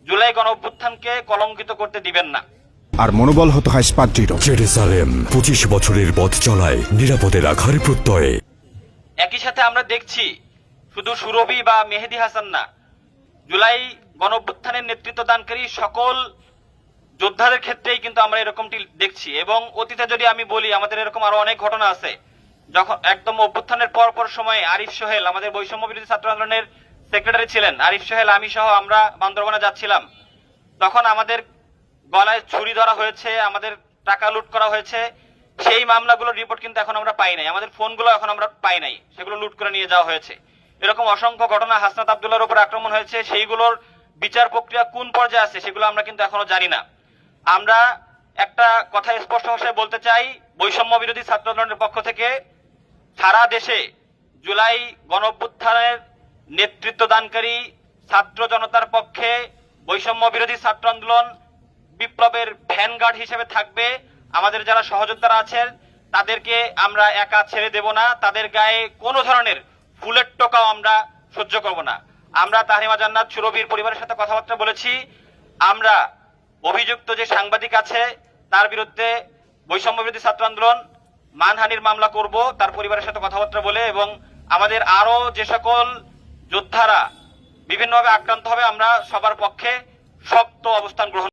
জুলাই গণ অভ্যুত্থানকে কলঙ্কিত করতে দিবেন না। আর মনোবল হতে হয় ইস্পাত দৃঢ়। জেরুজালেম 25 বছরের পথ চলায় নিরাপদে রাখার প্রত্যয়ে। একই সাথে আমরা দেখছি শুধু সুরভি বা মেহেদী হাসান না, জুলাই গণ অভ্যুত্থানের নেতৃত্ব দানকারী সকল যোদ্ধাদের ক্ষেত্রেই কিন্তু আমরা এরকমটি দেখছি। এবং অতীতে যদি আমি বলি, আমাদের এরকম আরো অনেক ঘটনা আছে। যখন একদম অভ্যুত্থানের পর সময়ে আরিফ সোহেল, আমাদের বৈষম্য বিরোধী ছাত্র আন্দোলনের সেক্রেটারি ছিলেন, আরিফ সোহেল, আমি সহ আমরা বান্দরবানে যাচ্ছিলাম, তখন আমাদের গলায় ছুরি ধরা হয়েছে, আমাদের টাকা লুট করা হয়েছে। সেই মামলাগুলোর রিপোর্ট কিন্তু এখন আমরা পাই নাই, আমাদের ফোনগুলো এখন আমরা পাই নাই, সেগুলো লুট করে নিয়ে যাওয়া হয়েছে। এরকম অসংখ্য ঘটনা, হাসনাত আব্দুল্লাহর উপর আক্রমণ হয়েছে, সেইগুলোর বিচার প্রক্রিয়া কোন পর্যায়ে আছে সেগুলো আমরা কিন্তু এখনো জানি না। আমরা একটা কথা স্পষ্ট ভাষায় বলতে চাই, বৈষম্য বিরোধী ছাত্র আন্দোলনের পক্ষ থেকে সারা দেশে জুলাই গণ অভ্যুত্থানের নেতৃত্ব দানকারী ছাত্র জনতার পক্ষে বৈষম্য বিরোধী ছাত্র আন্দোলন বিপ্লবের ভ্যানগার্ড হিসেবে থাকবে। আমাদের যারা সহযোদ্ধারা আছেন তাদেরকে আমরা একা ছেড়ে দেব না, তাদের গায়ে কোনো ধরনের ফুলের টোকাও আমরা সহ্য করব না। আমরা তাহরিমা জান্নাত সুরভির পরিবারের সাথে কথাবার্তা বলেছি, আমরা অভিযুক্ত যে সাংবাদিক আছে তার বিরুদ্ধে বৈষম্য বিরোধী ছাত্র আন্দোলন মানহানির মামলা করব, তার পরিবারের সাথে কথাবার্তা বলে। এবং আমাদের আরো যে সকল যোদ্ধারা বিভিন্নভাবে আক্রান্ত হবে, আমরা সবার পক্ষে শক্ত অবস্থান গ্রহণ